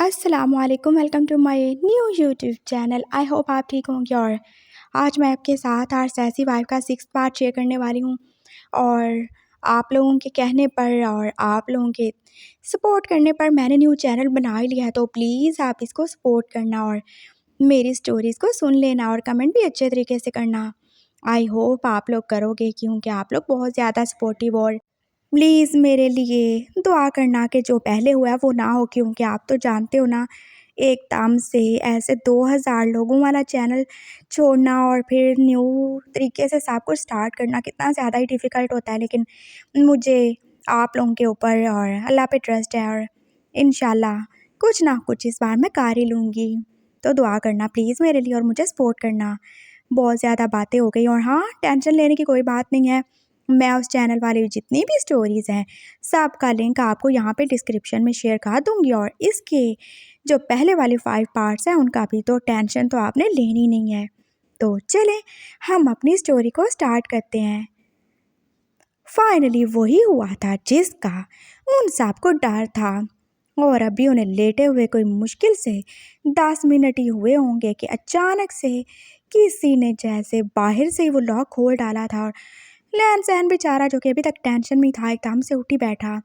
अस्सलामुअलैकुम, welcome to my new YouTube channel. I hope आप ठीक होंगे। और आज मैं आपके साथ आर सैसी वाइफ का 6th पार्ट शेयर करने वाली हूँ। और आप लोगों के कहने पर और आप लोगों के सपोर्ट करने पर मैंने न्यू चैनल बना ही लिया है, तो प्लीज़ आप इसको सपोर्ट करना और मेरी स्टोरीज़ को सुन लेना और कमेंट भी अच्छे तरीके से करना। आई होप आप लोग करोगे, क्योंकि आप लोग बहुत ज़्यादा सपोर्टिव और प्लीज़ मेरे लिए दुआ करना कि जो पहले हुआ है वो ना हो, क्योंकि आप तो जानते हो ना, एकदम से ऐसे 2000 लोगों वाला चैनल छोड़ना और फिर न्यू तरीके से सब कुछ स्टार्ट करना कितना ज़्यादा ही डिफ़िकल्ट होता है। लेकिन मुझे आप लोगों के ऊपर और अल्लाह पे ट्रस्ट है और इंशाल्लाह कुछ ना कुछ इस बार मैं कर ही लूँगी। तो दुआ करना प्लीज़ मेरे लिए और मुझे सपोर्ट करना। बहुत ज़्यादा बातें हो गई और हाँ, टेंशन लेने की कोई बात नहीं है। मैं उस चैनल वाली जितनी भी स्टोरीज़ हैं, सब का लिंक आपको यहाँ पे डिस्क्रिप्शन में शेयर कर दूँगी। और इसके जो पहले वाले 5 पार्ट्स हैं उनका भी तो टेंशन तो आपने लेनी नहीं है। तो चलें हम अपनी स्टोरी को स्टार्ट करते हैं। फाइनली वही हुआ था जिसका उन सबको डर था, और अभी उन्हें लेटे हुए कोई मुश्किल से 10 मिनट ही हुए होंगे कि अचानक से किसी ने जैसे बाहर से ही वो लॉक खोल डाला था। और लैन सैन बेचारा, जो कि अभी तक टेंशन में था, एकदम से उठ ही बैठा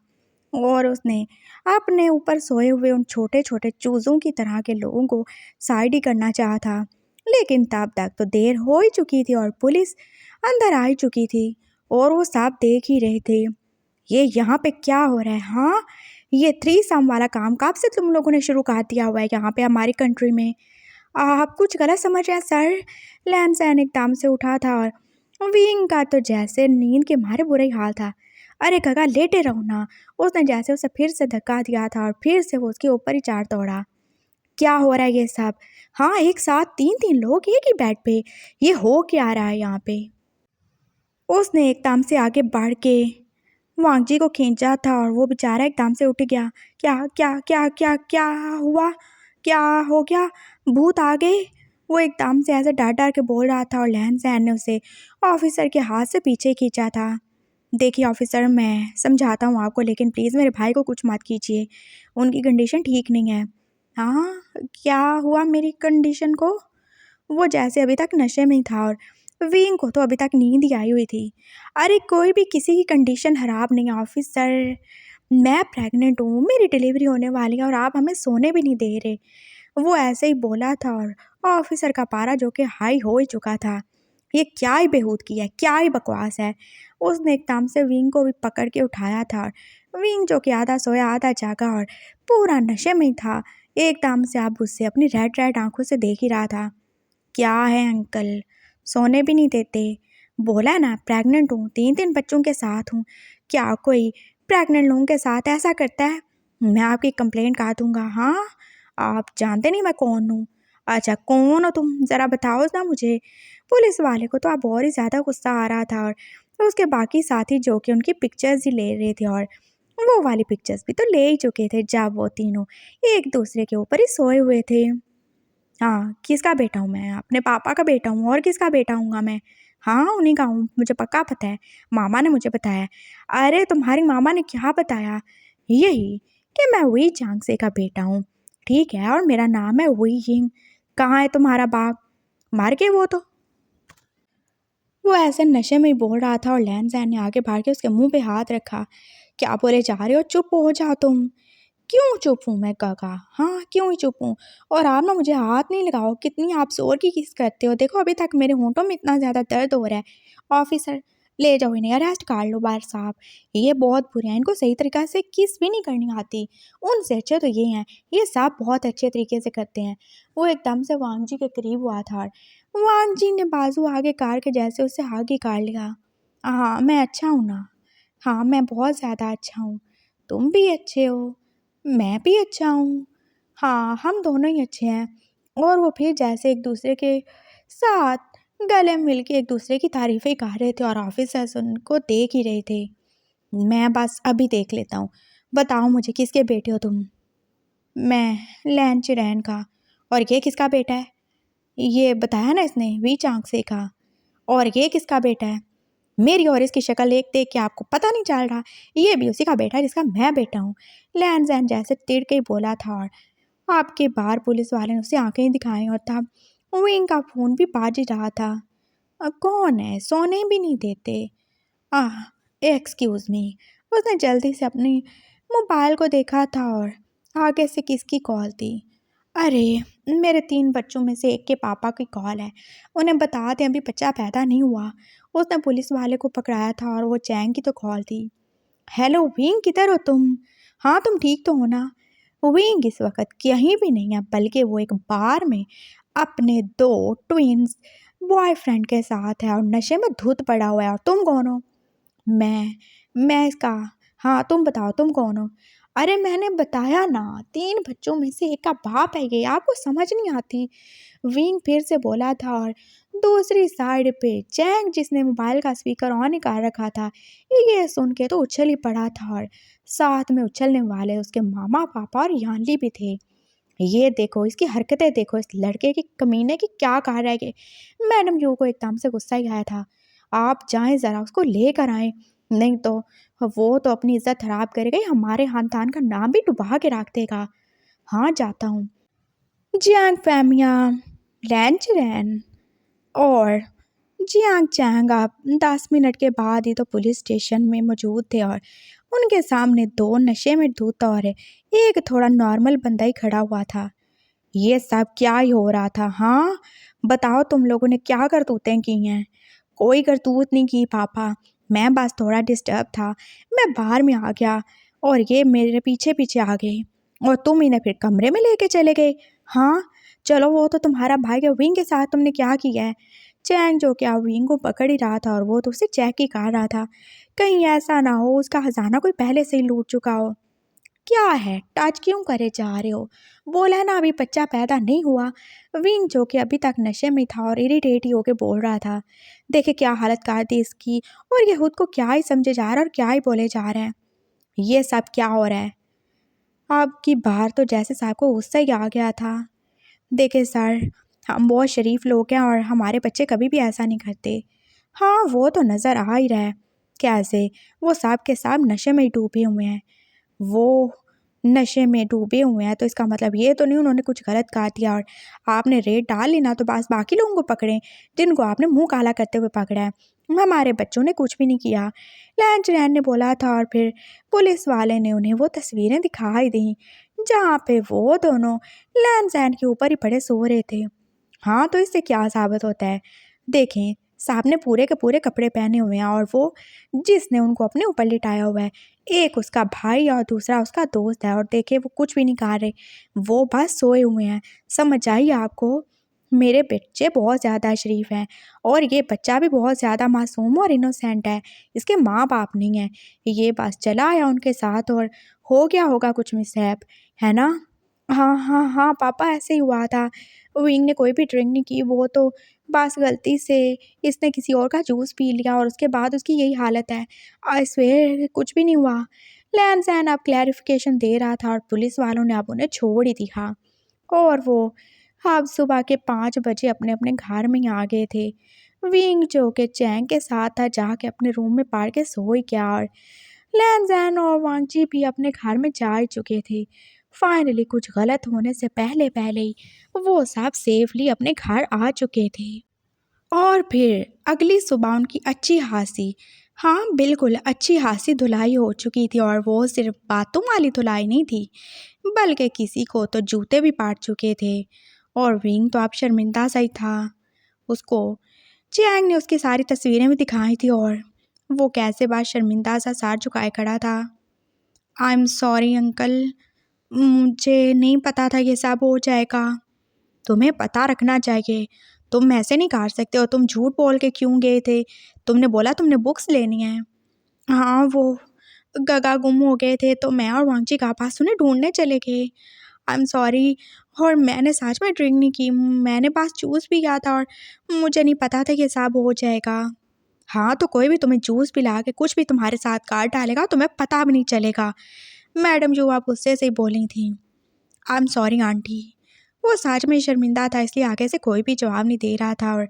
और उसने अपने ऊपर सोए हुए उन छोटे छोटे चूज़ों की तरह के लोगों को साइड ही करना चाहा था। लेकिन तब तक तो देर हो ही चुकी थी और पुलिस अंदर आ ही चुकी थी और वो सब देख ही रहे थे। ये यहाँ पे क्या हो रहा है? हाँ, ये थ्री सम वाला काम कब से तुम लोगों ने शुरू कर दिया हुआ है यहाँ पे हमारी कंट्री में? आप कुछ गलत समझ रहे हैं सर। लैन सैन एकदम से उठा था और विंग का तो जैसे नींद के मारे बुरा ही हाल था। अरे काका लेटे रहो ना। उसने जैसे उसे फिर से धक्का दिया था और फिर से वो उसके ऊपर ही चार दौड़ा। क्या हो रहा है ये सब? हाँ, एक साथ 3-3 लोग एक ही बेड पे, ये हो क्या रहा है यहाँ पे? उसने एकदम से आगे बढ़ के वांगजी को खींचा था और वो बेचारा एकदम से उठ गया। क्या क्या क्या क्या क्या हुआ? क्या हो गया? भूत आ गए? वो एकदम से ऐसे डर डर के बोल रहा था और लहन सहन ने उसे ऑफिसर के हाथ से पीछे खींचा था। देखिए ऑफिसर, मैं समझाता हूँ आपको, लेकिन प्लीज़ मेरे भाई को कुछ मत कीजिए, उनकी कंडीशन ठीक नहीं है। हाँ, क्या हुआ मेरी कंडीशन को? वो जैसे अभी तक नशे में ही था और विंग को तो अभी तक नींद ही आई हुई थी। अरे कोई भी किसी की कंडीशन ख़राब नहीं है ऑफिसर। मैं प्रेग्नेंट हूँ, मेरी डिलीवरी होने वाली है और आप हमें सोने भी नहीं दे रहे। वो ऐसे ही बोला था और ऑफिसर का पारा जो कि हाई हो ही चुका था। ये क्या ही बेहूद की है, क्या ही बकवास है। उसने एकदम से विंग को भी पकड़ के उठाया था और विंग जो कि आधा सोया आधा जागा और पूरा नशे में ही था, एकदम से अब उससे अपनी रेड रेड आंखों से देख ही रहा था। क्या है अंकल, सोने भी नहीं देते? बोला ना प्रेग्नेंट हूँ, 3-3 बच्चों के साथ हूँ। क्या कोई प्रेग्नेंट लोगों के साथ ऐसा करता है? मैं आपकी कंप्लेंट कर दूंगा। हाँ, आप जानते नहीं मैं कौन हूँ? अच्छा, कौन हो तुम, ज़रा बताओ ना मुझे। पुलिस वाले को तो अब और ही ज़्यादा गुस्सा आ रहा था और उसके बाकी साथी जो कि उनकी पिक्चर्स ही ले रहे थे और वो वाली पिक्चर्स भी तो ले ही चुके थे जब वो तीनों एक दूसरे के ऊपर ही सोए हुए थे। हाँ, किसका बेटा हूँ मैं? अपने पापा का बेटा हूँ, और किसका बेटा हूँगा मैं? हाँ, उन्हीं का हूँ, मुझे पक्का पता है, मामा ने मुझे बताया। अरे तुम्हारी मामा ने क्या बताया? यही कि मैं वही चांगसे का बेटा हूँ, ठीक है, और मेरा नाम है वही यिंग। कहाँ है तुम्हारा बाप? मर गए वो तो। वो ऐसे नशे में ही बोल रहा था और लैन सैन ने आगे बढ़ के उसके मुंह पे हाथ रखा। क्या बोले जा रहे हो? चुप हो जाओ तुम। क्यों चुप हूँ मैं काका? हाँ, क्यों ही चुप हूँ? और आप ना मुझे हाथ नहीं लगाओ, कितनी आप जोर की किस करते हो। देखो अभी तक मेरे होंठों में इतना ज़्यादा दर्द हो रहा है। ऑफिसर, ले जाओ इन्हें, अरेस्ट कर लो बार साहब। ये बहुत बुरे हैं, इनको सही तरीक़ा से किस भी नहीं करनी आती। उनसे अच्छे तो ये हैं, ये सब बहुत अच्छे तरीके से करते हैं। वो एकदम से वांगजी के करीब हुआ था और वांगजी ने बाजू आगे कार के जैसे उससे आगे कार लिया। हाँ, मैं अच्छा हूँ ना? हाँ, मैं बहुत ज़्यादा अच्छा हूँ। तुम भी अच्छे हो, मैं भी अच्छा हूँ। हाँ, हम दोनों ही अच्छे हैं। और वो फिर जैसे एक दूसरे के साथ गले मिल के एक दूसरे की तारीफ़ें कर रहे थे और ऑफिसर्स उनको देख ही रहे थे। मैं बस अभी देख लेता हूँ। बताओ मुझे, किसके बेटे हो तुम? मैं लैन चिरैन का। और ये किसका बेटा है? ये बताया ना इसने, वी चांगसे का। और ये किसका बेटा है? मेरी और इसकी शक्ल देख देख के आपको पता नहीं चल रहा? ये भी उसी का बेटा है जिसका मैं बेटा हूँ। लैन जैन जैसे तिड़ के ही बोला था और आपके बार पुलिस वाले ने उसे आंखें दिखाई और था विंग का फ़ोन भी बाज ही रहा था। कौन है, सोने भी नहीं देते। आह, एक्सक्यूज़ मी। उसने जल्दी से अपनी मोबाइल को देखा था और आगे से किसकी कॉल थी। अरे, मेरे 3 बच्चों में से एक के पापा की कॉल है। उन्हें बता दें अभी बच्चा पैदा नहीं हुआ। उसने पुलिस वाले को पकड़ाया था और वो चैंग की तो कॉल थी। हेलो विंग, किधर हो तुम? हाँ, तुम ठीक तो हो ना? विंग इस वक्त कहीं भी नहीं है, बल्कि वो एक बार में अपने 2 ट्विन्स बॉयफ्रेंड के साथ है और नशे में धुत पड़ा हुआ है। और तुम कौन हो? मैं इसका। हाँ, तुम बताओ तुम कौन हो? अरे, मैंने बताया ना, 3 बच्चों में से एक का बाप है ये, आपको समझ नहीं आती। विंग फिर से बोला था और दूसरी साइड पे चैंग, जिसने मोबाइल का स्पीकर ऑन ही कर रखा था, ये सुन के तो उछल ही पड़ा था और साथ में उछलने वाले उसके मामा पापा और यानली भी थे। ये देखो, इसकी हरकतें देखो, इस लड़के की कमीने की क्या कह रहा है कि मैडम यू को एकदम से गुस्सा ही आया था। आप जाएं ज़रा उसको लेकर आएं, नहीं तो वो तो अपनी इज्जत खराब करेगा, ही हमारे खानदान का नाम भी डुबा के रख देगा। हाँ, जाता हूँ। जियांग फैमिया लैंचरैन और जियांग चैंग आप 10 मिनट के बाद ही तो पुलिस स्टेशन में मौजूद थे और उनके सामने 2 नशे में धुत और एक थोड़ा नॉर्मल बंदा ही खड़ा हुआ था। ये सब क्या ही हो रहा था? हाँ, बताओ तुम लोगों ने क्या करतूतें की हैं? कोई करतूत नहीं की पापा, मैं बस थोड़ा डिस्टर्ब था। मैं बाहर में आ गया और ये मेरे पीछे पीछे आ गए और तुम इन्हें फिर कमरे में लेके चले गए। हाँ, चलो वो तो तुम्हारा भाई है, विंग के साथ तुमने क्या किया है? चैंग, जो क्या विंग को पकड़ ही रहा था और वो तो उसे चेक ही कर रहा था, कहीं ऐसा ना हो उसका खजाना कोई पहले से ही लूट चुका हो। क्या है, टच क्यों करे जा रहे हो? बोला ना अभी बच्चा पैदा नहीं हुआ। विंग, जो कि अभी तक नशे में था और इरिटेट ही होके बोल रहा था, देखे क्या हालत कर दी इसकी, और ये खुद को क्या ही समझे जा रहा है और क्या ही बोले जा रहे हैं। ये सब क्या हो रहा है? आपकी बाहर तो जैसे साहब को गुस्सा ही आ गया था। देखे सर, हम बहुत शरीफ लोग हैं और हमारे बच्चे कभी भी ऐसा नहीं करते। हाँ, वो तो नज़र आ ही रहा है। कैसे? वो साहब के साहब नशे में ही डूबे हुए हैं। वो नशे में डूबे हुए हैं तो इसका मतलब ये तो नहीं उन्होंने कुछ गलत कहा दिया और आपने रेड डाल ली ना, तो बस बाकी लोगों को पकड़ें जिनको आपने मुंह काला करते हुए पकड़ा है। हमारे बच्चों ने कुछ भी नहीं किया, लैंच रैन ने बोला था और फिर पुलिस वाले ने उन्हें वो तस्वीरें दिखाई दी जहाँ पे वो दोनों लैंच रैन के ऊपर ही पड़े सो रहे थे। हाँ, तो इससे क्या साबित होता है? देखें, साहब ने पूरे के पूरे कपड़े पहने हुए हैं और वो जिसने उनको अपने ऊपर लिटाया हुआ है, एक उसका भाई और दूसरा उसका दोस्त है। और देखे वो कुछ भी नहीं खा रहे, वो बस सोए हुए हैं। समझ आई आपको? मेरे बच्चे बहुत ज़्यादा शरीफ हैं और ये बच्चा भी बहुत ज़्यादा मासूम और इनोसेंट है। इसके माँ बाप नहीं है, ये बस चला आया उनके साथ और हो गया होगा कुछ मिसहैप, है ना? हाँ हाँ हाँ पापा, ऐसे ही हुआ था। विंग ने कोई भी ड्रिंक नहीं की, वो तो बस गलती से इसने किसी और का जूस पी लिया और उसके बाद उसकी यही हालत है। आई स्वेयर कुछ भी नहीं हुआ। लैंसैन अब क्लैरिफिकेशन दे रहा था और पुलिस वालों ने अब उन्हें छोड़ ही दिया और वो अब सुबह के 5 बजे अपने अपने घर में ही आ गए थे। विंग, जो कि चैंग के साथ था, जाके अपने रूम में पड़ के सो ही गया और लैंसैन और वांगची भी अपने घर में जा ही चुके थे। फाइनली कुछ गलत होने से पहले पहले ही वो सब सेफली अपने घर आ चुके थे। और फिर अगली सुबह उनकी अच्छी खासी, हाँ बिल्कुल अच्छी खासी धुलाई हो चुकी थी और वो सिर्फ बातों वाली धुलाई नहीं थी, बल्कि किसी को तो जूते भी पाट चुके थे। और विंग तो अब शर्मिंदा सा ही था। उसको चियांग ने उसकी सारी तस्वीरें भी दिखाई थी और वो कैसे बात शर्मिंदा सा सर झुकाए खड़ा था। आई एम सॉरी अंकल, मुझे नहीं पता था ये सब हो जाएगा। तुम्हें पता रखना चाहिए, तुम ऐसे नहीं कर सकते और तुम झूठ बोल के क्यों गए थे? तुमने बोला तुमने बुक्स लेनी है। हाँ, वो गगा गुम हो गए थे तो मैं और वांगची का पास उन्हें ढूंढने चले गए। आई एम सॉरी, और मैंने सच में ड्रिंक नहीं की, मैंने बस जूस भी किया था और मुझे नहीं पता था ये सब हो जाएगा। हाँ, तो कोई भी तुम्हें जूस पिला के कुछ भी तुम्हारे साथ काट डालेगा, तुम्हें पता भी नहीं चलेगा। मैडम, जो आप गुस्से से ही बोली थी। I am sorry aunty. वो सच में शर्मिंदा था, इसलिए आगे से कोई भी जवाब नहीं दे रहा था और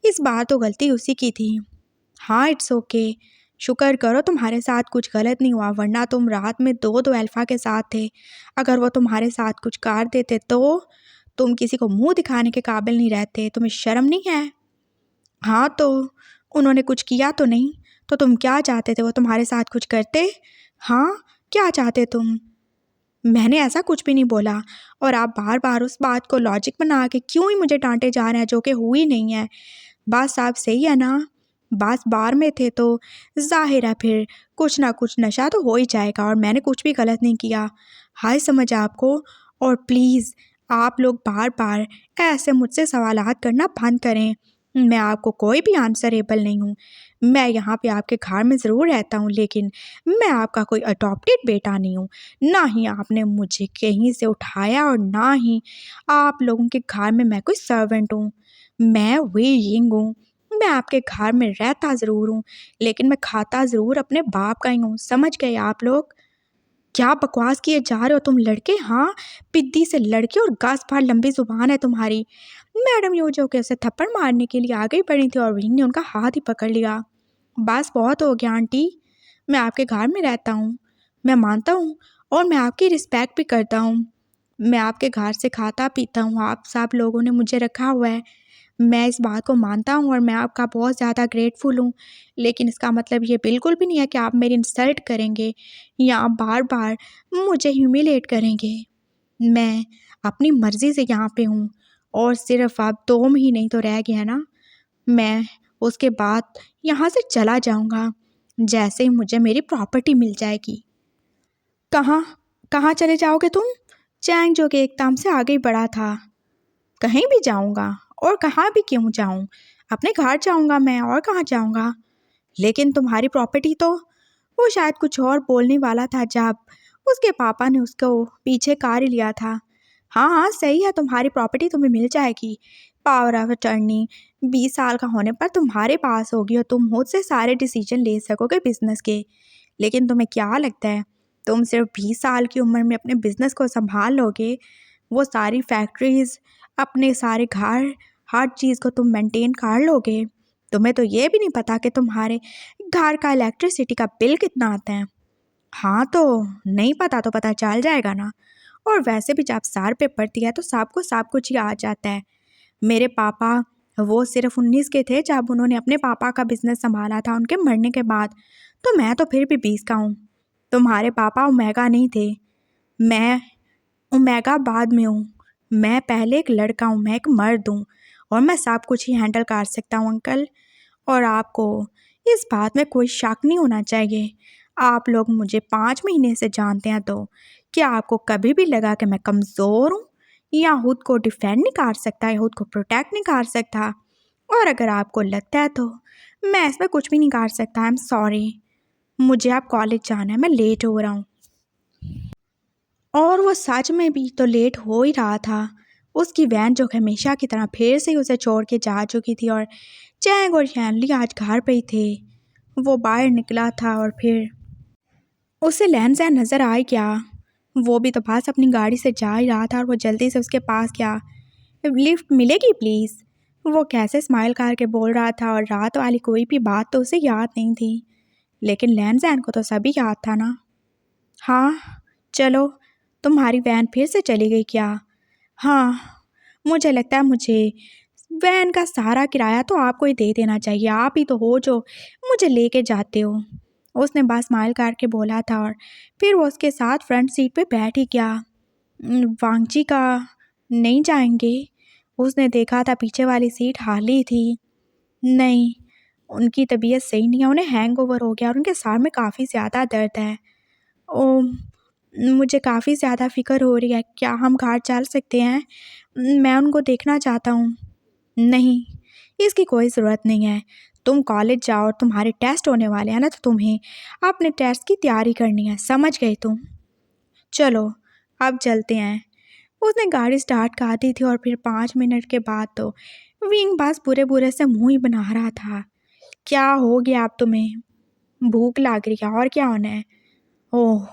इस बार तो गलती उसी की थी। हाँ, इट्स ओके। शुक्र करो तुम्हारे साथ कुछ गलत नहीं हुआ, वरना तुम रात में दो दो अल्फ़ा के साथ थे। अगर वो तुम्हारे साथ कुछ कर देते तो तुम किसी को मुंह दिखाने के काबिल नहीं रहते। तुम्हें शर्म नहीं है? हाँ तो उन्होंने कुछ किया तो नहीं, तो तुम क्या चाहते थे वो तुम्हारे साथ कुछ करते? हाँ, क्या चाहते तुम? मैंने ऐसा कुछ भी नहीं बोला। और आप बार बार उस बात को लॉजिक बना के क्यों ही मुझे डांटे जा रहे हैं जो कि हुई नहीं है। बात साहब सही है ना? बास बार में थे तो जाहिर है फिर कुछ ना कुछ नशा तो हो ही जाएगा, और मैंने कुछ भी गलत नहीं किया। हाय समझ आपको। और प्लीज़ आप लोग बार बार ऐसे मुझसे सवालात करना बंद करें। मैं आपको कोई भी आंसरेबल नहीं हूँ। मैं यहाँ पे आपके घर में ज़रूर रहता हूँ, लेकिन मैं आपका कोई अडॉप्टेड बेटा नहीं हूँ। ना ही आपने मुझे कहीं से उठाया और ना ही आप लोगों के घर में मैं कोई सर्वेंट हूँ। मैं वे यिंग हूँ। मैं आपके घर में रहता ज़रूर हूँ, लेकिन मैं खाता ज़रूर अपने बाप का ही हूँ। समझ गए आप लोग? क्या बकवास किए जा रहे हो तुम लड़के? हाँ, पिद्दी से लड़के और गास फाड़ लंबी ज़ुबान है तुम्हारी। मैडम यूजो के उसे थप्पड़ मारने के लिए आगे बढ़ी थी और विंग ने उनका हाथ ही पकड़ लिया। बस बहुत हो गया आंटी, मैं आपके घर में रहता हूँ, मैं मानता हूँ, और मैं आपकी रिस्पेक्ट भी करता हूँ। मैं आपके घर से खाता पीता हूँ, आप सब लोगों ने मुझे रखा हुआ है। मैं इस बात को मानता हूँ और मैं आपका बहुत ज़्यादा ग्रेटफुल हूँ, लेकिन इसका मतलब ये बिल्कुल भी नहीं है कि आप मेरी इंसल्ट करेंगे या आप बार बार मुझे ह्यूमिलेट करेंगे। मैं अपनी मर्ज़ी से यहाँ पे हूँ, और सिर्फ आप 2 महीने ही तो रह गए हैं ना। मैं उसके बाद यहाँ से चला जाऊँगा जैसे ही मुझे मेरी प्रॉपर्टी मिल जाएगी। कहाँ कहाँ चले जाओगे तुम? चैंग जो कि एकदम से आगे बढ़ा था। कहीं भी जाऊँगा, और कहाँ भी क्यों जाऊँ? अपने घर जाऊँगा मैं, और कहाँ जाऊँगा? लेकिन तुम्हारी प्रॉपर्टी तो। वो शायद कुछ और बोलने वाला था जब उसके पापा ने उसको पीछे कार ही लिया था। हाँ हाँ सही है, तुम्हारी प्रॉपर्टी तुम्हें मिल जाएगी। पावर ऑफ अटर्नी 20 साल का होने पर तुम्हारे पास होगी और तुम मुझसे सारे डिसीजन ले सकोगे बिजनेस के। लेकिन तुम्हें क्या लगता है तुम सिर्फ 20 साल की उम्र में अपने बिजनेस को संभाल लोगे? वो सारी फैक्ट्रीज, अपने सारे घर, हर चीज़ को तुम मेंटेन कर लोगे? तुम्हें तो ये भी नहीं पता कि तुम्हारे घर का इलेक्ट्रिसिटी का बिल कितना आता है। हाँ तो नहीं पता तो पता चल जाएगा ना। और वैसे भी जब सर पे पड़ती है तो सबको सब कुछ ही आ जाता है। मेरे पापा वो सिर्फ 19 के थे जब उन्होंने अपने पापा का बिजनेस संभाला था उनके मरने के बाद, तो मैं तो फिर भी 20 का हूँ। तुम्हारे पापा ओमेगा नहीं थे, मैं ओमेगा बाद में हूँ। मैं पहले एक लड़का हूँ, मैं एक मर्द हूँ, और मैं सब कुछ ही हैंडल कर सकता हूँ अंकल। और आपको इस बात में कोई शक नहीं होना चाहिए। आप लोग मुझे 5 महीने से जानते हैं, तो क्या आपको कभी भी लगा कि मैं कमज़ोर हूँ या खुद को डिफेंड नहीं कर सकता या खुद को प्रोटेक्ट नहीं कर सकता? और अगर आपको लगता है तो मैं इसमें कुछ भी नहीं कर सकता। आई एम सॉरी, मुझे अब कॉलेज जाना है, मैं लेट हो रहा हूँ। और वो सच में भी तो लेट हो ही रहा था। उसकी वैन जो हमेशा की तरह फिर से उसे छोड़ के जा चुकी थी, और चैंग और शैनली आज घर पे ही थे। वो बाहर निकला था और फिर उसे लैंडसैन नज़र आ गया। वो भी तो बस अपनी गाड़ी से जा ही रहा था और वो जल्दी से उसके पास गया। लिफ्ट मिलेगी प्लीज़? वो कैसे स्माइल करके बोल रहा था, और रात वाली कोई भी बात तो उसे याद नहीं थी, लेकिन लैंडसैन को तो सभी याद था ना। हाँ चलो, तुम्हारी वैन फिर से चली गई क्या? हाँ, मुझे लगता है मुझे वैन का सारा किराया तो आपको ही दे देना चाहिए। आप ही तो हो जो मुझे लेके जाते हो। उसने बस स्माइल करके बोला था, और फिर वो उसके साथ फ्रंट सीट पे बैठ ही गया। वांगची का नहीं जाएंगे? उसने देखा था पीछे वाली सीट खाली थी। नहीं, उनकी तबीयत सही नहीं है, उन्हें हैंगओवर हो गया और उनके सर में काफ़ी ज़्यादा दर्द है। ओ, मुझे काफ़ी ज़्यादा फ़िक्र हो रही है। क्या हम घर चल सकते हैं? मैं उनको देखना चाहता हूँ। नहीं, इसकी कोई ज़रूरत नहीं है। तुम कॉलेज जाओ और तुम्हारे टेस्ट होने वाले हैं ना, तो तुम्हें अपने टेस्ट की तैयारी करनी है। समझ गए तुम? चलो, अब चलते हैं। उसने गाड़ी स्टार्ट कर दी थी, और फिर 5 मिनट के बाद तो विंग बस बुरे बुरे से मुँह ही बना रहा था। क्या हो गया अब तुम्हें? भूख लग रही है, और क्या होना है? ओह,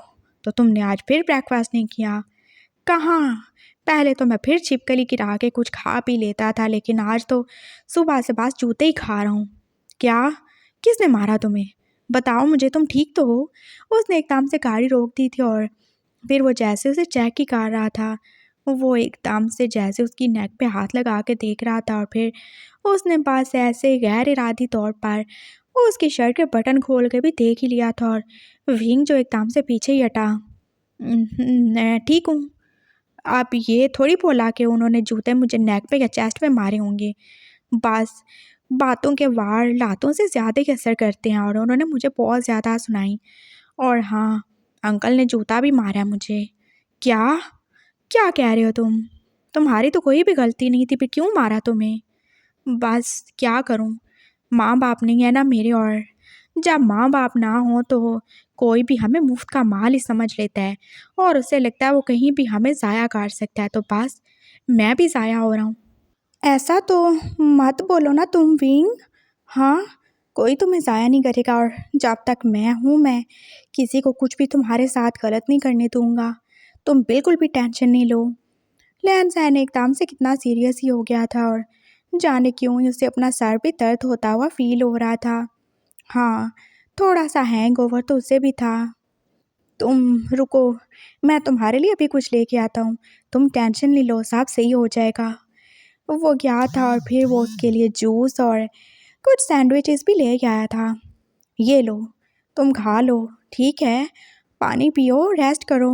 तो तुमने आज फिर ब्रेकफास्ट नहीं किया? कहाँ, पहले तो मैं फिर छिपकली गिरा के कुछ खा पी लेता था, लेकिन आज तो सुबह से बस जूते ही खा रहा हूँ। क्या? किसने मारा तुम्हें? बताओ मुझे, तुम ठीक तो हो? उसने एकदम से गाड़ी रोक दी थी और फिर वो जैसे उसे चेक ही कर रहा था, वो एकदम से जैसे उसकी नेक पे हाथ लगा के देख रहा था और फिर उसने बस ऐसे गैर इरादी तौर पर उसकी शर्ट के बटन खोल के भी देख ही लिया था और विंग जो एकदम से पीछे ही हटा। मैं ठीक हूँ। आप ये थोड़ी बोला कि उन्होंने जूते मुझे नेक पे या चेस्ट पे मारे होंगे। बस बातों के वार लातों से ज़्यादा ही असर करते हैं और उन्होंने मुझे बहुत ज़्यादा सुनाई। और हाँ, अंकल ने जूता भी मारा मुझे। क्या? क्या कह रहे हो तुम? तुम्हारी तो कोई भी गलती नहीं थी, फिर क्यों मारा तुम्हें? बस क्या करूं, माँ बाप नहीं है ना मेरे, और जब माँ बाप ना हो तो कोई भी हमें मुफ्त का माल ही समझ लेता है और उसे लगता है वो कहीं भी हमें ज़ाया कर सकता है, तो बस मैं भी ज़ाया हो रहा हूँ। ऐसा तो मत बोलो ना तुम विंग। हाँ, कोई तुम्हें ज़ाया नहीं करेगा और जब तक मैं हूँ मैं किसी को कुछ भी तुम्हारे साथ गलत नहीं करने दूंगा। तुम बिल्कुल भी टेंशन नहीं लो। लैन ने एकदम से कितना सीरियस ही हो गया था और जाने क्यों ही उसे अपना सर भी दर्द होता हुआ फील हो रहा था। हाँ, थोड़ा सा हैंगओवर तो उसे भी था। तुम रुको, मैं तुम्हारे लिए अभी कुछ लेके आता हूँ। तुम टेंशन नहीं लो, सब सही हो जाएगा। वो गया था और फिर वो उसके लिए जूस और कुछ सैंडविचेस भी ले आया था। ये लो, तुम खा लो, ठीक है? पानी पियो, रेस्ट करो।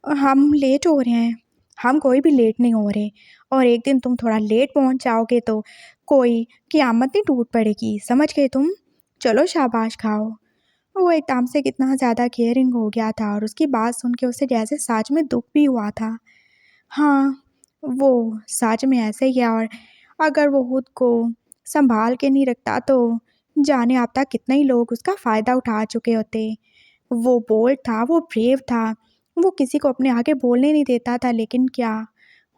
हम लेट हो रहे हैं। हम कोई भी लेट नहीं हो रहे, और एक दिन तुम थोड़ा लेट पहुंच जाओगे तो कोई क़यामत नहीं टूट पड़ेगी, समझ गए तुम? चलो शाबाश खाओ। वो एकदम से कितना ज़्यादा केयरिंग हो गया था और उसकी बात सुन के उसे जैसे सच में दुख भी हुआ था। हाँ, वो सच में ऐसे ही है, और अगर वो खुद को संभाल के नहीं रखता तो जाने अब तक कितने ही लोग उसका फ़ायदा उठा चुके होते। वो बोल्ड था, वो ब्रेव था, वो किसी को अपने आगे बोलने नहीं देता था, लेकिन क्या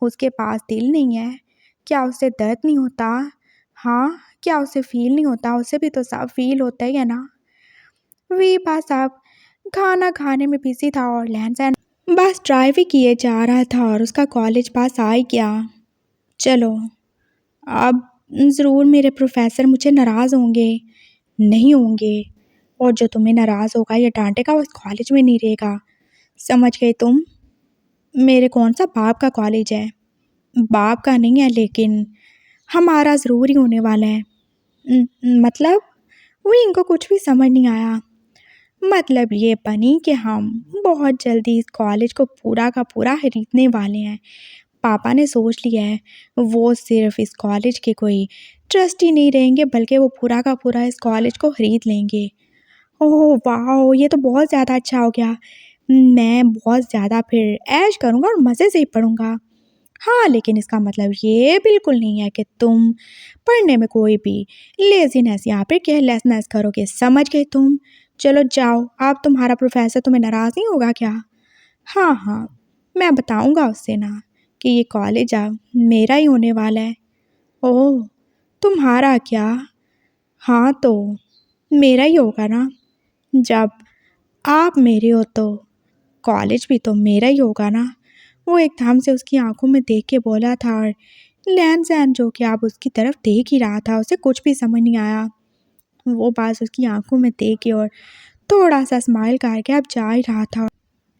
उसके पास दिल नहीं है? क्या उसे दर्द नहीं होता? हाँ, क्या उसे फ़ील नहीं होता? उसे भी तो सब फ़ील होता ही है ना? वी बस अब खाना खाने में बिज़ी था और लहन बस ड्राइव ही किए जा रहा था और उसका कॉलेज पास आ ही गया। चलो, अब ज़रूर मेरे प्रोफेसर मुझे नाराज़ होंगे। नहीं होंगे, और जो तुम्हें नाराज़ होगा या डांटेगा वो इस कॉलेज में नहीं रहेगा, समझ गए तुम? मेरे कौन सा बाप का कॉलेज है? बाप का नहीं है, लेकिन हमारा ज़रूर ही होने वाला है। मतलब? वो इनको कुछ भी समझ नहीं आया। मतलब ये बनी कि हम बहुत जल्दी इस कॉलेज को पूरा का पूरा खरीदने वाले हैं। पापा ने सोच लिया है, वो सिर्फ इस कॉलेज के कोई ट्रस्टी नहीं रहेंगे, बल्कि वो पूरा का पूरा इस कॉलेज को खरीद लेंगे। ओह वाह! ये तो बहुत ज़्यादा अच्छा हो गया। मैं बहुत ज़्यादा फिर ऐश करूँगा और मज़े से ही पढ़ूँगा। हाँ, लेकिन इसका मतलब ये बिल्कुल नहीं है कि तुम पढ़ने में कोई भी लेज़ीनेस या फिर केयरलेसनेस करोगे, समझ गए तुम? चलो जाओ, अब तुम्हारा प्रोफ़ेसर तुम्हें नाराज़ नहीं होगा क्या? हाँ, हाँ, मैं बताऊँगा उससे ना कि ये कॉलेज अब मेरा ही होने वाला है। ओह! तुम्हारा क्या? हाँ, तो मेरा ही होगा ना। जब आप मेरे हो तो कॉलेज भी तो मेरा ही होगा ना। वो एकदम से उसकी आंखों में देख के बोला था और लैन जो कि अब उसकी तरफ देख ही रहा था, उसे कुछ भी समझ नहीं आया। वो बात उसकी आंखों में देख के और थोड़ा सा स्माइल करके अब जा ही रहा था।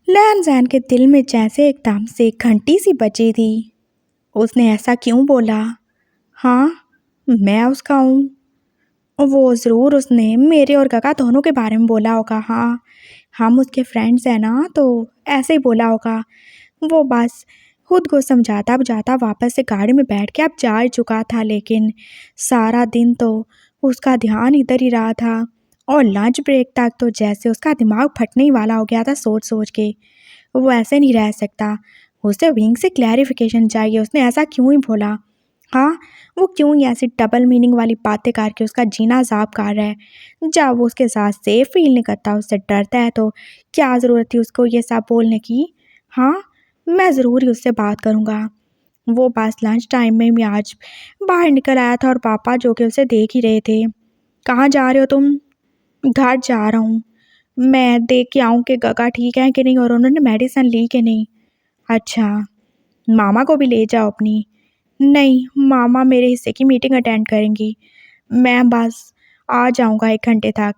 लैन के दिल में जैसे एकदम से घंटी सी बजी थी। उसने ऐसा क्यों बोला? हाँ, मैं उसका हूँ। वो ज़रूर उसने मेरे और गगा दोनों के बारे में बोला होगा। हाँ, हम उसके फ्रेंड्स हैं ना, तो ऐसे ही बोला होगा। वो बस खुद को समझाता बुझाता वापस से गाड़ी में बैठ के अब जा ही चुका था, लेकिन सारा दिन तो उसका ध्यान इधर ही रहा था और लंच ब्रेक तक तो जैसे उसका दिमाग फटने ही वाला हो गया था सोच सोच के। वो ऐसे नहीं रह सकता, उसे विंग से क्लैरिफिकेशन चाहिए, उसने ऐसा क्यों ही बोला? हाँ, वो क्यों ही ऐसी डबल मीनिंग वाली बातें करके उसका जीना ज़ाब कर रहा है? जब वो उसके साथ सेफ फील नहीं करता, उससे डरता है, तो क्या ज़रूरत थी उसको ये सब बोलने की? हाँ, मैं ज़रूर ही उससे बात करूँगा। वो बस लंच टाइम में भी आज बाहर निकल आया था और पापा जो कि उसे देख ही रहे थे। कहाँ जा रहे हो तुम? घर जा रहा हूँ। मैं देख के आऊँ कि गगा ठीक है कि नहीं और उन्होंने मेडिसिन ली कि नहीं। अच्छा, मामा को भी ले जाओ अपनी। नहीं, मामा मेरे हिस्से की मीटिंग अटेंड करेंगी। मैं बस आ जाऊँगा 1 घंटे तक।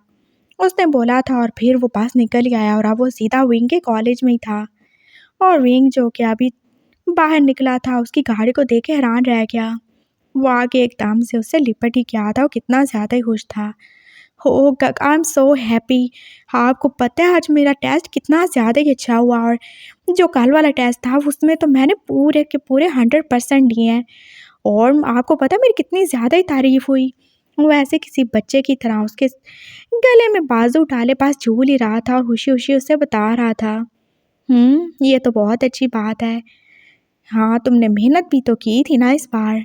उसने बोला था और फिर वो बस निकल गया और अब वो सीधा विंग के कॉलेज में ही था। और विंग जो कि अभी बाहर निकला था उसकी गाड़ी को देख के हैरान रह गया। वो आगे एकदम से उससे लिपट ही गया था, वो कितना ज़्यादा ही खुश था। हो आई एम सो हैप्पी। हाँ, आपको पता है आज मेरा टेस्ट कितना ज़्यादा ही अच्छा हुआ, और जो कल वाला टेस्ट था उसमें तो मैंने पूरे के पूरे 100% लिए हैं। और आपको पता है मेरी कितनी ज़्यादा ही तारीफ़ हुई। वो ऐसे किसी बच्चे की तरह उसके गले में बाजू डाले पास झूल ही रहा था और खुशी-खुशी उसे बता रहा था, ये तो बहुत अच्छी बात है। हाँ, तुमने मेहनत भी तो की थी ना इस बार।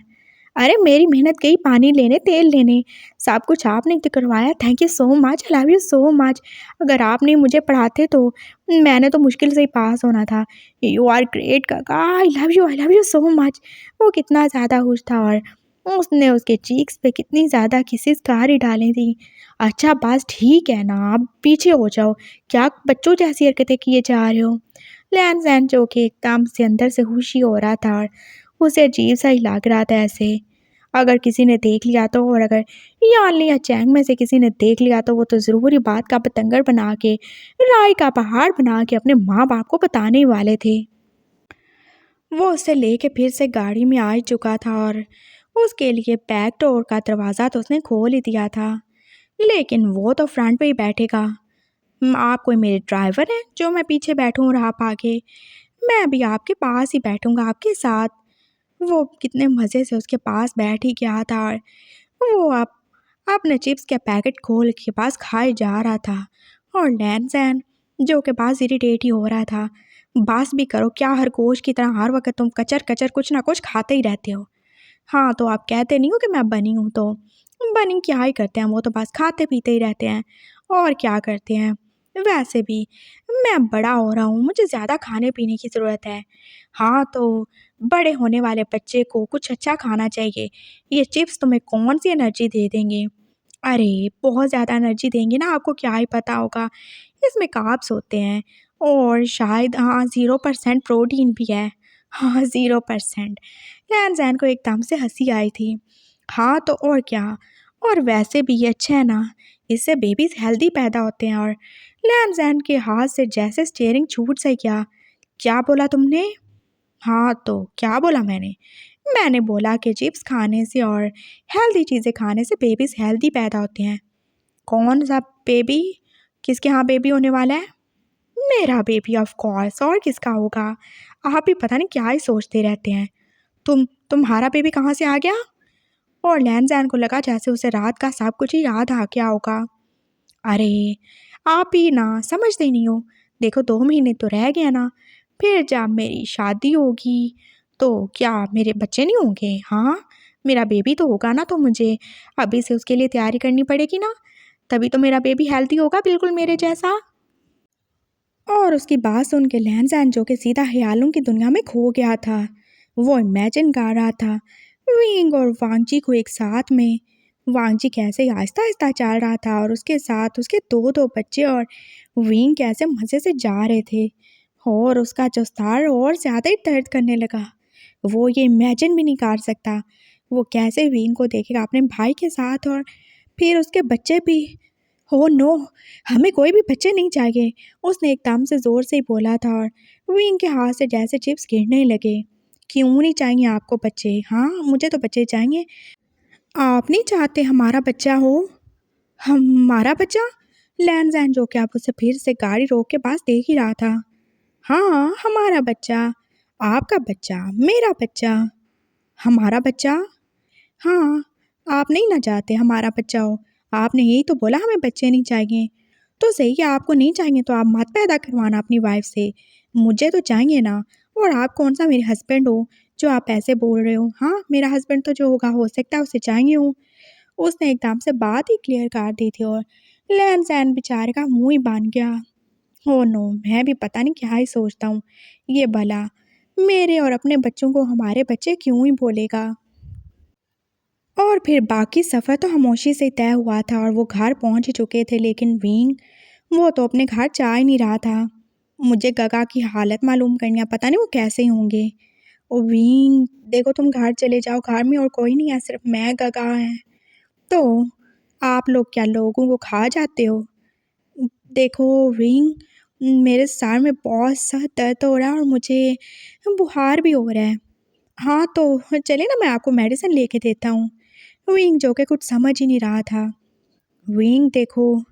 अरे मेरी मेहनत गई पानी लेने, तेल लेने, सब कुछ आपने ही तो करवाया। Thank you so much, I love you so much. अगर आप नहीं मुझे पढ़ाते तो मैंने तो मुश्किल से ही पास होना था। यू आर ग्रेट काका, I love you so much. वो कितना ज़्यादा खुश था और उसने उसके चीक्स पे कितनी ज़्यादा किसेस ही डाली थी। अच्छा बस ठीक है ना, आप पीछे हो जाओ, क्या बच्चों जैसी हरकतें किए जा रहे हो। लैन जैन जो कि एकदम से अंदर से खुशी हो रहा था और उसे अजीब सा ही लग रहा था ऐसे। अगर किसी ने देख लिया तो, और अगर याली या चैंग में से किसी ने देख लिया तो वो तो ज़रूर ही बात का पतंगर बना के, राय का पहाड़ बना के अपने माँ बाप को बताने ही वाले थे। वो उसे लेके फिर से गाड़ी में आ ही चुका था और उसके लिए बैक डोर का दरवाज़ा तो उसने खोल ही दिया था। लेकिन वो तो फ्रंट पे ही बैठेगा। आप कोई मेरे ड्राइवर हैं जो मैं पीछे बैठूँ और आप आगे? मैं भी आपके पास ही बैठूँगा आपके साथ। वो कितने मज़े से उसके पास बैठ ही गया था और वो अब अपने चिप्स के पैकेट खोल के पास खाए जा रहा था। और लैन सैन जो के पास इरिटेट ही हो रहा था, बस भी करो, क्या खरगोश की तरह हर वक्त तुम कचर कचर कुछ ना कुछ खाते ही रहते हो। हाँ, तो आप कहते नहीं हो कि मैं बनी हूँ, तो बनी क्या ही करते हैं, वो तो बस खाते पीते ही रहते हैं और क्या करते हैं। वैसे भी मैं बड़ा हो रहा हूँ, मुझे ज़्यादा खाने पीने की ज़रूरत है। हाँ, तो बड़े होने वाले बच्चे को कुछ अच्छा खाना चाहिए। ये चिप्स तुम्हें कौन सी एनर्जी दे देंगे? अरे बहुत ज़्यादा एनर्जी देंगे ना, आपको क्या ही पता होगा। इसमें कार्ब्स होते हैं और शायद हाँ 0% प्रोटीन भी है। हाँ 0%। लैन जैन को एकदम से हंसी आई थी। हाँ तो और क्या, और वैसे भी ये अच्छा है ना, इससे बेबीज हेल्दी पैदा होते हैं। और लैन जैन के हाथ से जैसे स्टीयरिंग छूट सा गया। क्या बोला तुमने? हाँ तो क्या बोला मैंने? मैंने बोला कि चिप्स खाने से और हेल्दी चीज़ें खाने से बेबीज हेल्दी पैदा होते हैं। कौन सा बेबी? किसके यहाँ बेबी होने वाला है? मेरा बेबी ऑफ कोर्स, और किसका होगा। आप भी पता नहीं क्या ही सोचते रहते हैं। तुम्हारा बेबी कहाँ से आ गया? और लैन जैन को लगा जैसे उसे रात का सब कुछ ही याद आ गया होगा। अरे आप ही ना समझते ही नहीं हो। देखो 2 महीने तो रह गए ना, फिर जब मेरी शादी होगी तो क्या मेरे बच्चे नहीं होंगे? हाँ, मेरा बेबी तो होगा ना, तो मुझे अभी से उसके लिए तैयारी करनी पड़ेगी ना, तभी तो मेरा बेबी हेल्दी होगा बिल्कुल मेरे जैसा। और उसकी बात सुन के लहन जो कि सीधा ख्यालों की दुनिया में खो गया था। वो इमेजिन कर रहा था विंग और वांगजी को एक साथ में। वांगजी कैसे आहिस्ता आहिस्ता चल रहा था और उसके साथ उसके दो दो बच्चे, और विंग कैसे मज़े से जा रहे थे। और उसका जो सर और ज़्यादा ही दर्द करने लगा। वो ये इमेजिन भी नहीं कर सकता वो कैसे विंग को देखेगा अपने भाई के साथ, और फिर उसके बच्चे भी। हो नो, हमें कोई भी बच्चे नहीं चाहिए। उसने एकदम से ज़ोर से ही बोला था और विंग के हाथ से जैसे चिप्स गिरने लगे। क्यों नहीं चाहिए आपको बच्चे? हाँ मुझे तो बच्चे चाहिए। आप नहीं चाहते हमारा बच्चा हो? हमारा बच्चा? लैन जैन जो कि आप उसे फिर से गाड़ी रोक के पास देख ही रहा था। हाँ हमारा बच्चा, आपका बच्चा, मेरा बच्चा, हमारा बच्चा। हाँ, आप नहीं ना चाहते हमारा बच्चा हो। आपने यही तो बोला हमें बच्चे नहीं चाहिए। तो सही है, आपको नहीं चाहिए तो आप मत पैदा करवाना अपनी वाइफ से। मुझे तो चाहिए ना। और आप कौन सा मेरे हस्बैंड हो जो आप ऐसे बोल रहे हो? हाँ, मेरा हस्बैंड तो जो होगा हो सकता है उसे चाहिए हो। उसने एकदम से बात ही क्लियर कर दी थी और लैन सैन बेचारे का मुँह ही बन गया। Oh no! मैं भी पता नहीं क्या ही सोचता हूँ। ये भला मेरे और अपने बच्चों को हमारे बच्चे क्यों ही बोलेगा? और फिर बाकी सफ़र तो खामोशी से तय हुआ था और वो घर पहुंच ही चुके थे, लेकिन विंग वो तो अपने घर जा ही नहीं रहा था। मुझे गगा की हालत मालूम करनी है, पता नहीं वो कैसे ही होंगे। ओ विंग, देखो तुम घर चले जाओ, घर में और कोई नहीं है, सिर्फ मैं गगा है। तो आप लोग क्या लोगों को खा जाते हो? देखो विंग, मेरे सर में बहुत सा दर्द हो रहा है और मुझे बुखार भी हो रहा है। हाँ तो चलिए ना, मैं आपको मेडिसिन लेके देता हूँ। विंग जो कि कुछ समझ ही नहीं रहा था। विंग देखो,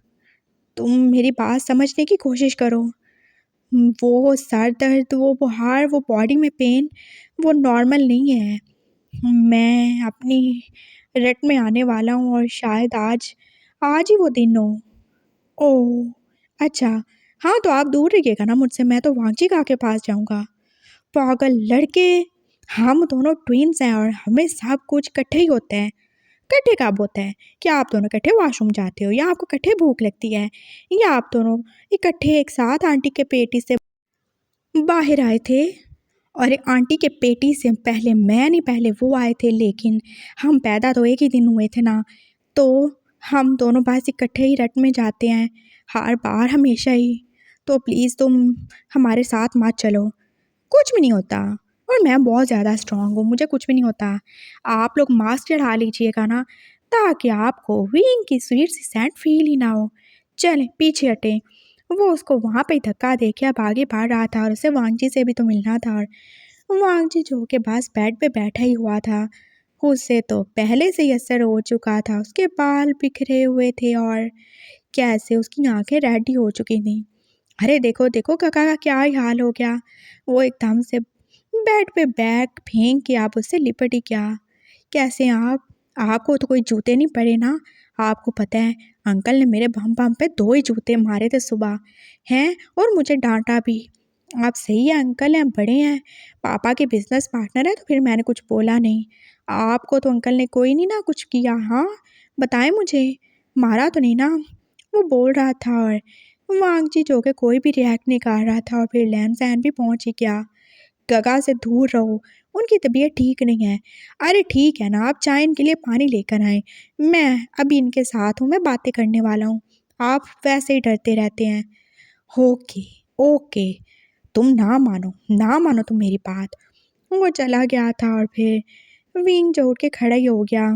तुम मेरी बात समझने की कोशिश करो। वो सर दर्द, वो बुखार, वो बॉडी में पेन, वो नॉर्मल नहीं है। मैं अपनी रट में आने वाला हूँ और शायद आज आज ही वो दिन हो। ओह! अच्छा, हाँ तो आप दूर रहिएगा ना मुझसे, मैं तो वांशिका के पास जाऊँगा। पागल लड़के, हम दोनों ट्विन्स हैं और हमें सब कुछ इकट्ठे ही होता है। इकट्ठे कब होता है? क्या आप दोनों इकट्ठे वॉशरूम जाते हो, या आपको इकट्ठे भूख लगती है, या आप दोनों इकट्ठे एक साथ आंटी के पेटी से बाहर आए थे? और आंटी के पेटी से पहले मैं नहीं, पहले वो आए थे, लेकिन हम पैदा तो एक ही दिन हुए थे ना। तो हम दोनों बस इकट्ठे ही रट में जाते हैं, हर बार, हमेशा ही। तो प्लीज़ तुम हमारे साथ मत चलो, कुछ भी नहीं होता। और मैं बहुत ज़्यादा स्ट्रांग हूँ, मुझे कुछ भी नहीं होता। आप लोग मास्क चढ़ा लीजिएगा ना, ताकि आपको विंग की स्वीट सी सेंट फील ही ना हो। चलें पीछे हटें। वो उसको वहाँ पे ही धक्का दे के अब आगे बढ़ रहा था और उसे वांगजी से भी तो मिलना था। और वांगजी जो के पास बेड पे बैठा ही हुआ था, उससे तो पहले से ही असर हो चुका था। उसके बाल बिखरे हुए थे और कैसे उसकी आंखें रेडी हो चुकी थी। अरे देखो देखो काका का क्या ही हाल हो गया। वो एकदम से बेड पे बैग फेंक के आप उससे लिपटी क्या। कैसे आप, आपको तो कोई जूते नहीं पड़े ना? आपको पता है अंकल ने मेरे बम बम पे 2 ही जूते मारे थे सुबह हैं, और मुझे डांटा भी। आप सही है, अंकल हैं, बड़े हैं, पापा के बिजनेस पार्टनर है, तो फिर मैंने कुछ बोला नहीं। आपको तो अंकल ने कोई नहीं ना कुछ किया? हाँ बताएं मुझे, मारा तो नहीं ना? वो बोल रहा था और वांगजी जो कि कोई भी रिएक्ट नहीं कर रहा था। और फिर लैन भी पहुंच ही गया। गगा से दूर रहो, उनकी तबीयत ठीक नहीं है। अरे ठीक है ना, आप चाय इनके लिए पानी लेकर आएं, मैं अभी इनके साथ हूँ, मैं बातें करने वाला हूँ। आप वैसे ही डरते रहते हैं। ओके ओके, तुम ना मानो, ना मानो तुम मेरी बात। वो चला गया था और फिर विंग जो उठ के खड़ा ही हो गया।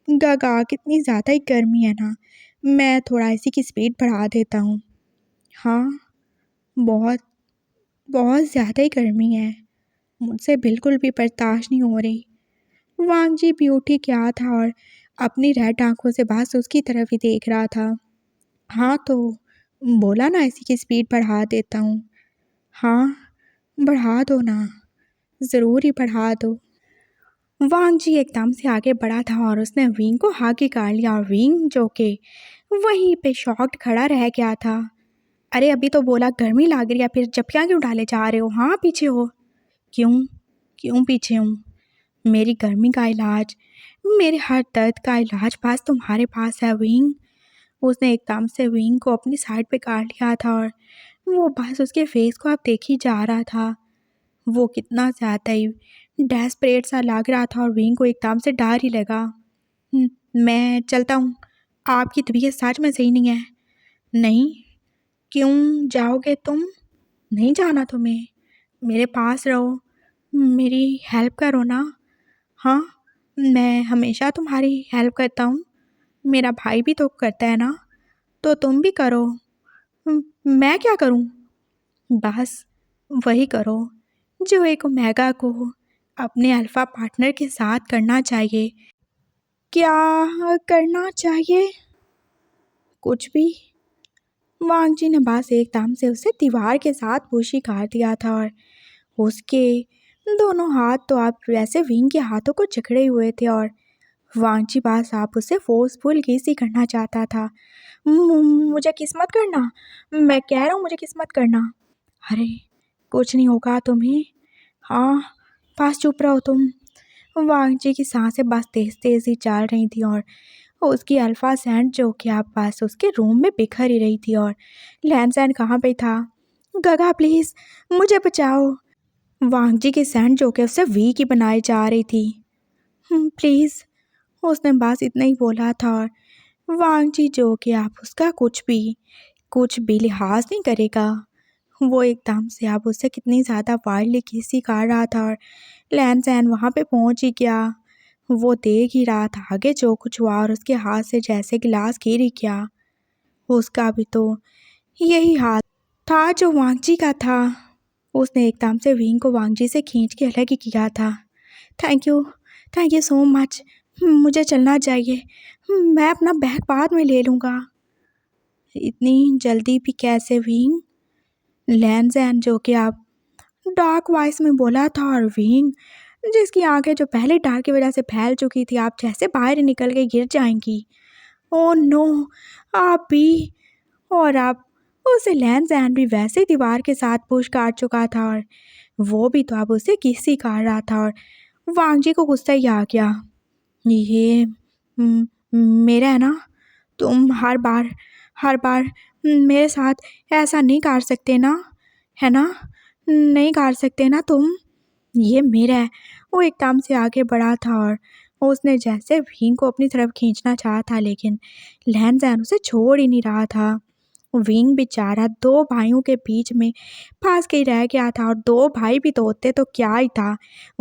गगा, कितनी ज़्यादा ही गर्मी है ना, मैं थोड़ा इसी की स्पीड बढ़ा देता हूँ। हाँ बहुत, बहुत ज़्यादा ही गर्मी है, मुझसे बिल्कुल भी बर्दाश्त नहीं हो रही। वांगजी भी उठ ही गया था और अपनी रेड आंखों से बस उसकी तरफ ही देख रहा था। हाँ तो बोला ना, इसी की स्पीड बढ़ा देता हूँ। हाँ बढ़ा दो ना, ज़रूर ही बढ़ा दो। वांगजी एकदम से आगे बढ़ा था और उसने विंग को आगे कर लिया और विंग जो कि वहीं पे शॉक्ड खड़ा रह गया था। अरे अभी तो बोला गर्मी लग रही है, फिर जपियाँ क्यों डाले जा रहे हो? हाँ पीछे हो। क्यों, क्यों पीछे हूँ? मेरी गर्मी का इलाज, मेरे हर दर्द का इलाज बस तुम्हारे पास है विंग। उसने एकदम से विंग को अपनी साइड पे काट लिया था और वो बस उसके फेस को अब देख ही जा रहा था। वो कितना ज़्यादा ही डेस्परेट सा लग रहा था और विंग को एकदम से डर ही लगा। मैं चलता हूँ, आपकी तबीयत सच में सही नहीं है। नहीं, क्यों जाओगे तुम? नहीं जाना तुम्हें, मेरे पास रहो, मेरी हेल्प करो ना। हाँ मैं हमेशा तुम्हारी हेल्प करता हूँ, मेरा भाई भी तो करता है ना, तो तुम भी करो। मैं क्या करूँ? बस वही करो जो एक ओमेगा को अपने अल्फ़ा पार्टनर के साथ करना चाहिए। क्या करना चाहिए? कुछ भी। वांगजी ने बस एकदम से उसे दीवार के साथ पुश ही कर दिया था और उसके दोनों हाथ तो आप वैसे विंग के हाथों को जकड़े हुए थे और वांगजी बस आप उसे फोर्सफुल किस ही करना चाहता था। मुझे किस्मत करना, मैं कह रहा हूँ मुझे किस्मत करना। अरे कुछ नहीं होगा तुम्हें, हाँ बस चुप रहो तुम। वांगजी की सांसें बस तेज तेज ही चल रही थी और उसकी अल्फा सैंड जो कि आप पास उसके रूम में बिखर ही रही थी। और लैन सैंड कहाँ पे था? गगा प्लीज़ मुझे बचाओ। वांगजी की सैंड जो कि उससे वीक ही बनाई जा रही थी। प्लीज़, उसने बस इतना ही बोला था और वांगजी जो कि आप उसका कुछ भी लिहाज नहीं करेगा। वो एकदम से आप उससे कितनी ज़्यादा वाइल्डली किसी कर रहा था और लैन सैन वहाँ पे पहुँच ही गया। वो देख ही रहा था आगे जो कुछ हुआ और उसके हाथ से जैसे गिलास गिर ही गया। उसका भी तो यही हाल था जो वांगजी का था। उसने एकदम से विंग को वांगजी से खींच के अलग ही किया था। Thank you so much. मुझे चलना चाहिए। मैं अपना बैग बाद में ले लूँगा। इतनी जल्दी भी कैसे विंग? लैंज़ैन जो कि आप डार्क वॉइस में बोला था, और विंग जिसकी आंखें जो पहले डर की वजह से फैल चुकी थी, आप जैसे बाहर निकल के गिर जाएंगी। ओह नो, आप भी। और आप उसे लैंज़ैन भी वैसे ही दीवार के साथ पुश काट चुका था, और वो भी तो अब उसे किसी काट रहा था। और वांगजी को गुस्सा ही आ गया। ये मेरा है ना, तुम हर बार मेरे साथ ऐसा नहीं कर सकते ना, है ना? नहीं कर सकते ना तुम। ये मेरा है। वो एकदम से आगे बढ़ा था, और उसने जैसे विंग को अपनी तरफ खींचना चाहा था, लेकिन लैंज़ैन उसे छोड़ ही नहीं रहा था। विंग बेचारा दो भाइयों के बीच में फंस के ही रह गया था, और दो भाई भी तो होते तो क्या ही था।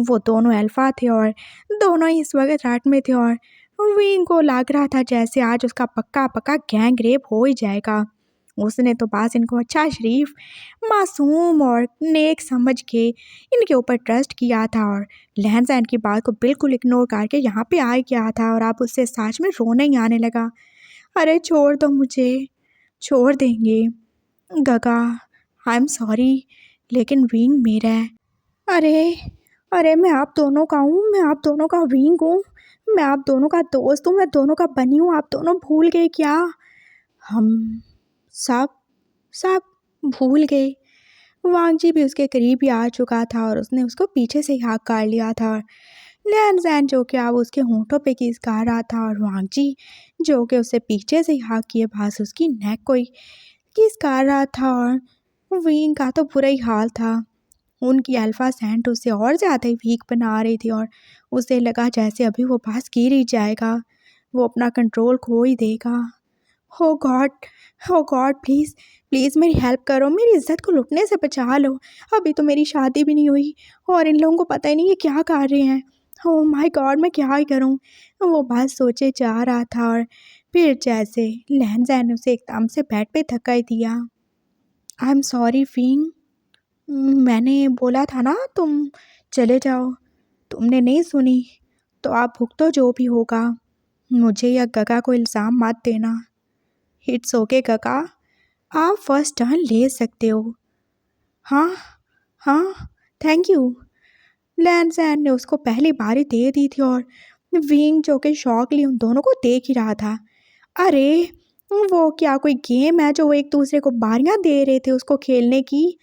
वो दोनों अल्फा थे, और दोनों ही इस वक्त रट में थे, और विंग को लग रहा था जैसे आज उसका पक्का पक्का गैंग रेप हो ही जाएगा। उसने तो बस इनको अच्छा, शरीफ, मासूम और नेक समझ के इनके ऊपर ट्रस्ट किया था, और लैंज़ैन की बात को बिल्कुल इग्नोर करके यहाँ पे आ गया था। और अब उससे सच में रोना ही आने लगा। अरे छोड़ दो मुझे, छोड़ देंगे गगा, आई एम सॉरी, लेकिन विंग मेरा है। अरे अरे मैं आप दोनों का हूँ, मैं आप दोनों का विंग हूँ, मैं आप दोनों का दोस्त हूँ, मैं दोनों का बनी हूँ। आप दोनों भूल गए क्या? हम सब सब भूल गए। वांगजी भी उसके करीब ही आ चुका था, और उसने उसको पीछे से ही हाथ काट लिया था। लैंज़ैन जो कि अब उसके होंठों पे किस कर रहा था, और वांगजी जो कि उसे पीछे से ही हाथ किए पास उसकी नेक को ही किस कर रहा था। और विंग का तो बुरा ही हाल था। उनकी अल्फा सेंट उसे और ज़्यादा ही वीक बना रही थी, और उसे लगा जैसे अभी वो बस गिर ही जाएगा, वो अपना कंट्रोल खो ही देगा। हो गॉड, हो गॉड, प्लीज़ प्लीज़ मेरी हेल्प करो, मेरी इज्जत को लुटने से बचा लो। अभी तो मेरी शादी भी नहीं हुई, और इन लोगों को पता ही नहीं ये क्या कर रहे हैं। ओह माय गॉड, मैं क्या ही करूं? वो बस सोचे जा रहा था, और फिर जैसे लैंज़ैन ने उसे एकदम से बेड पे धक्का ही दिया। आई एम सॉरी फिंग, मैंने बोला था ना तुम चले जाओ, तुमने नहीं सुनी, तो आप भुगतो जो भी होगा। मुझे या गगा को इल्ज़ाम मत देना। इट्स ओके गगा, आप फर्स्ट टर्न ले सकते हो। हाँ हाँ, थैंक यू। लैंज़ैन ने उसको पहली बारी दे दी थी, और विंग जो कि शौक लिए उन दोनों को देख ही रहा था। अरे वो क्या कोई गेम है जो वो एक दूसरे को बारियां दे रहे थे उसको खेलने की?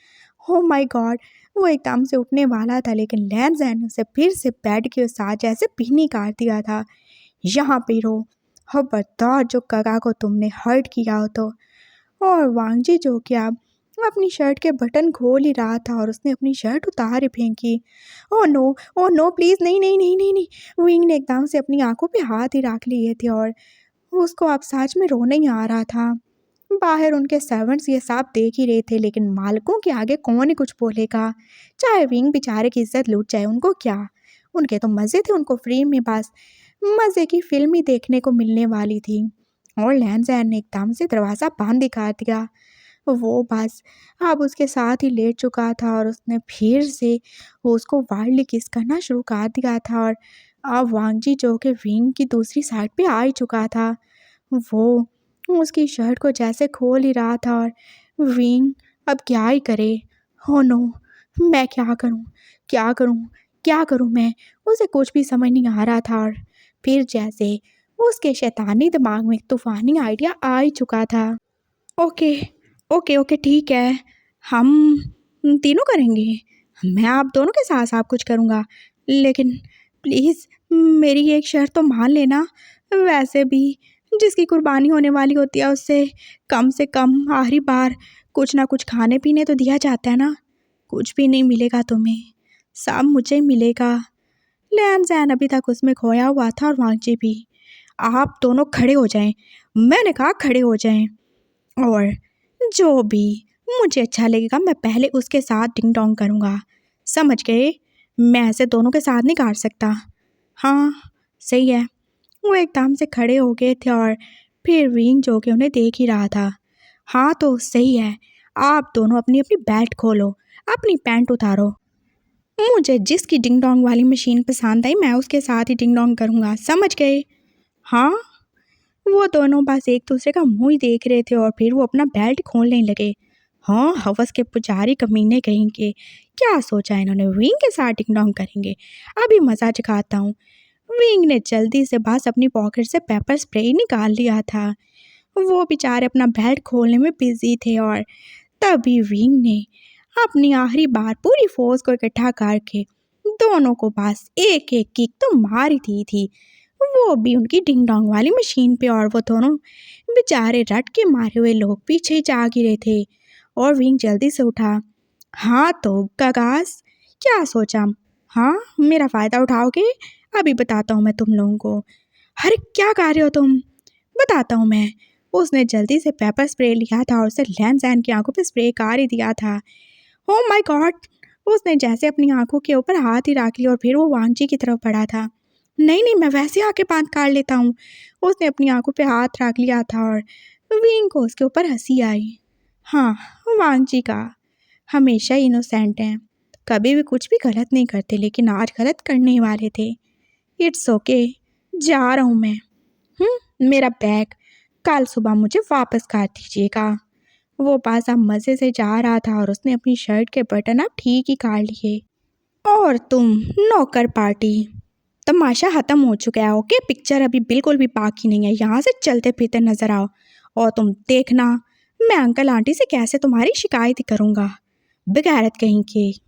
हो माय गॉड, वो एकदम से उठने वाला था, लेकिन लैंज़ैन ने उसे फिर से बेड के साथ जैसे पीनी काट दिया था। यहाँ पे रहो, खबरदार जो गगा को तुमने हर्ट किया हो तो। और वांगजी जो कि अब अपनी शर्ट के बटन खोल ही रहा था, और उसने अपनी शर्ट उतार ही फेंकी। Oh no, oh no, please नहीं नहीं नहीं नहीं नहीं। विंग ने एकदम से अपनी आंखों पे हाथ ही रख लिए थे, और उसको अब सच में रोना ही आ रहा था। बाहर उनके सर्वेंट्स ये सब देख ही रहे थे, लेकिन मालिकों के आगे कौन ही कुछ बोलेगा। चाहे विंग बेचारे की इज्जत लूट जाए, उनको क्या, उनके तो मज़े थे, उनको फ्री में बस मज़े की फिल्म ही देखने को मिलने वाली थी। और लैंज़ैन ने एकदम से दरवाज़ा बंद ही कर दिया। वो बस अब उसके साथ ही लेट चुका था, और उसने फिर से उसको वाइल्डली किस करना शुरू कर दिया था। और अब वांगजी जो कि विंग की दूसरी साइड पे आ ही चुका था। वो उसकी शर्ट को जैसे खोल ही रहा था, और विंग अब क्या ही करे। हो नो, मैं क्या करूं, क्या करूं, क्या करूं मैं? उसे कुछ भी समझ नहीं आ रहा था। और फिर जैसे उसके शैतानी दिमाग में एक तूफानी आइडिया आ ही चुका था। ओके ओके ओके, ठीक है, हम तीनों करेंगे। मैं आप दोनों के साथ सब कुछ करूँगा, लेकिन प्लीज़ मेरी एक शर्त तो मान लेना। वैसे भी जिसकी कुर्बानी होने वाली होती है उससे कम से कम आखिरी बार कुछ ना कुछ खाने पीने तो दिया जाता है ना। कुछ भी नहीं मिलेगा तुम्हें, सब मुझे ही मिलेगा। लैंज़ैन अभी तक उसमें खोया हुआ था, और वांगजी भी। आप दोनों खड़े हो जाएं, मैंने कहा खड़े हो जाएं। और जो भी मुझे अच्छा लगेगा मैं पहले उसके साथ डिंग डोंग करूँगा, समझ गए? मैं ऐसे दोनों के साथ नहीं काट सकता। हाँ सही है। वो एकदम से खड़े हो गए थे, और फिर विंग जो कि उन्हें देख ही रहा था। हाँ तो सही है, आप दोनों अपनी अपनी बेल्ट खोलो, अपनी पैंट उतारो। मुझे जिसकी डिंग डोंग वाली मशीन पसंद आई मैं उसके साथ ही डिंग डोंग करूँगा, समझ गए? हाँ। वो दोनों बस एक दूसरे का मुंह ही देख रहे थे और फिर वो अपना बेल्ट खोलने लगे। हाँ, हवस के पुजारी कमीने कहेंगे, क्या सोचा इन्होंने, विंग के साथ डिंग डोंग करेंगे, अभी मज़ा चखाता हूँ। विंग ने जल्दी से बस अपनी पॉकेट से पेपर स्प्रे निकाल लिया था। वो बेचारे अपना बेल्ट खोलने में बिजी थे और तभी विंग ने अपनी आखिरी बार पूरी फोर्स को इकट्ठा करके दोनों को बस एक एक किक तो मार ही दी थी, वो भी उनकी डिंग डोंग वाली मशीन पे। और वो दोनों बेचारे रट के मारे हुए लोग पीछे ही जा गिरे थे। और विंग जल्दी से उठा। हाँ तो गगास, क्या सोचा? हाँ, मेरा फ़ायदा उठाओगे? अभी बताता हूँ मैं तुम लोगों को। अरे क्या कर रहे हो तुम? बताता हूँ मैं। उसने जल्दी से पेपर स्प्रे लिया था और उसे लैन जैन की आंखों पे स्प्रे कर ही दिया था। Oh my God! उसने जैसे अपनी आंखों के ऊपर हाथ ही रख लिया और फिर वो वांगजी की तरफ बढ़ा था। नहीं नहीं, मैं वैसे आके बात कर लेता हूँ। उसने अपनी आंखों पे हाथ रख लिया था और विंग को उसके ऊपर हंसी आई। हाँ, वांगजी का हमेशा इनोसेंट हैं, कभी भी कुछ भी गलत नहीं करते, लेकिन आज गलत करने ही वाले थे। इट्स ओके, जा रहा हूँ मैं। मेरा बैग कल सुबह मुझे वापस कर दीजिएगा। वो बस अब मज़े से जा रहा था और उसने अपनी शर्ट के बटन अब ठीक ही काट लिए। और तुम नौकर पार्टी, तमाशा ख़त्म हो चुका है, ओके? पिक्चर अभी बिल्कुल भी बाकी नहीं है, यहाँ से चलते फिरते नज़र आओ। और तुम देखना मैं अंकल आंटी से कैसे तुम्हारी शिकायत ही करूँगा, बेगैरत कहीं की।